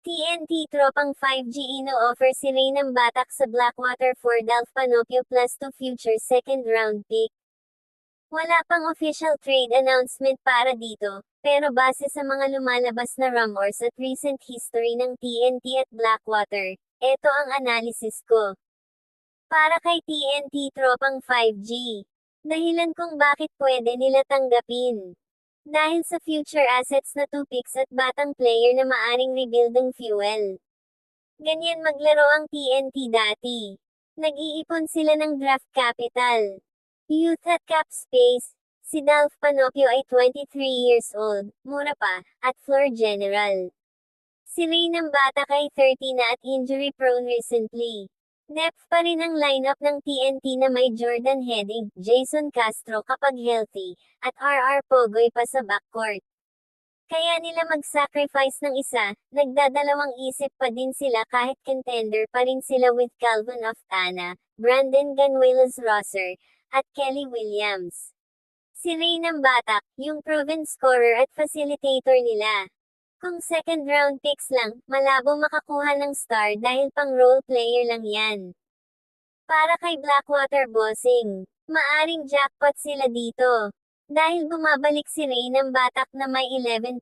TNT Tropang 5G ino-offer si Reynam Batak sa Blackwater for Dolph Panopio plus 2 future second round pick. Wala pang official trade announcement para dito, pero base sa mga lumalabas na rumors at recent history ng TNT at Blackwater, eto ang analysis ko. Para kay TNT Tropang 5G. Dahilan kung bakit pwede nila tanggapin. Dahil sa future assets na 2 picks at batang player na maaring rebuilding fuel. Ganyan maglaro ang TNT dati. Nag-iipon sila ng draft capital. Youth at cap space. Si Dolph Panopio ay 23 years old, mura pa, at floor general. Si Reynam Batak ay 30 na at injury prone recently. Depth pa rin ang lineup ng TNT na may Jordan Heading, Jason Castro kapag healthy, at RR Pogoy pa sa backcourt. Kaya nila mag-sacrifice ng isa, nagdadalawang isip pa din sila kahit contender pa rin sila with Calvin Oftana, Brandon Ganuelos-Rosser, at Kelly Williams. Si Reynam Batak, yung proven scorer at facilitator nila. Kung second round picks lang, malabo makakuha ng star dahil pang role player lang yan. Para kay Blackwater Bossing, maaring jackpot sila dito. Dahil bumabalik si Reynam Batak na may 11.1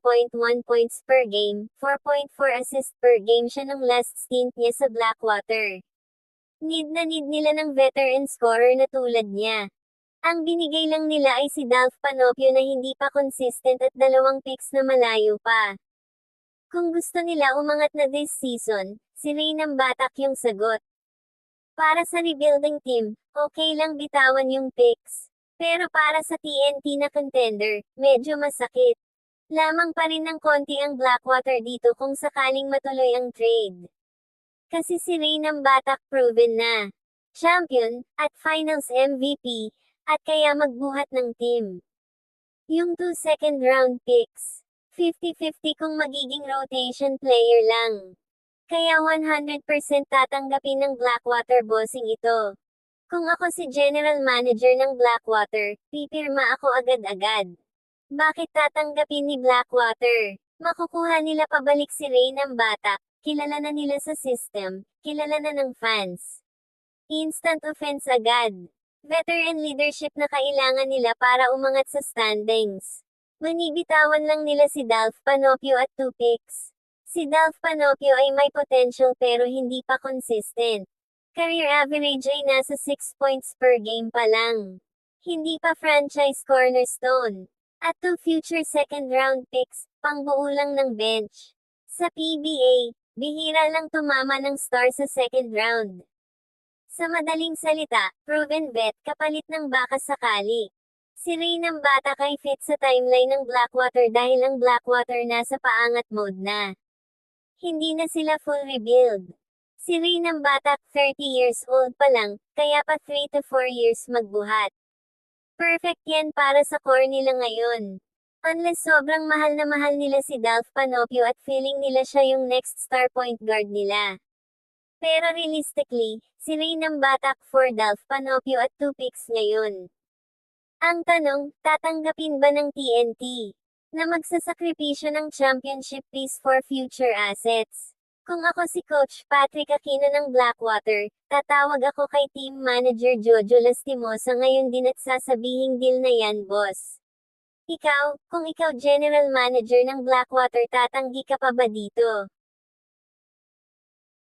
points per game, 4.4 assists per game siya nung last stint niya sa Blackwater. Need na need nila ng veteran scorer na tulad niya. Ang binigay lang nila ay si Dolph Panopio na hindi pa consistent at 2 picks na malayo pa. Kung gusto nila umangat na this season, si Reynam Batak yung sagot. Para sa rebuilding team, okay lang bitawan yung picks. Pero para sa TNT na contender, medyo masakit. Lamang pa rin ng konti ang Blackwater dito kung sakaling matuloy ang trade. Kasi si Reynam Batak proven na champion, at finals MVP, at kaya magbuhat ng team. Yung 2 second round picks. 50-50 kung magiging rotation player lang. Kaya 100% tatanggapin ng Blackwater Bossing ito. Kung ako si general manager ng Blackwater, pipirma ako agad-agad. Bakit tatanggapin ni Blackwater? Makukuha nila pabalik si Reynam Batak, kilala na nila sa system, kilala na ng fans. Instant offense agad. Veteran leadership na kailangan nila para umangat sa standings. Manibitawan lang nila si Dolph Panopio at 2 picks. Si Dolph Panopio ay may potential pero hindi pa consistent. Career average ay nasa 6 points per game pa lang. Hindi pa franchise cornerstone. At 2 future second round picks, pangbuo lang ng bench. Sa PBA, bihira lang tumama ng star sa second round. Sa madaling salita, proven vet kapalit ng baka sakali. Si Reynam Batak ay fit sa timeline ng Blackwater dahil ang Blackwater nasa paangat mode na. Hindi na sila full rebuild. Si Reynam Batak 30 years old pa lang, kaya pa 3 to 4 years magbuhat. Perfect yan para sa core nila ngayon. Unless sobrang mahal nila si Dolph Panopio at feeling nila siya yung next star point guard nila. Pero realistically, si Reynam Batak for Dolph Panopio at 2 picks ngayon. Ang tanong, tatanggapin ba ng TNT na magsasakripisyo ng championship piece for future assets? Kung ako si Coach Patrick Aquino ng Blackwater, tatawag ako kay Team Manager Jojo Lastimosa ngayon din at sasabihing deal na yan boss. Ikaw, kung ikaw General Manager ng Blackwater tatanggi ka pa ba dito?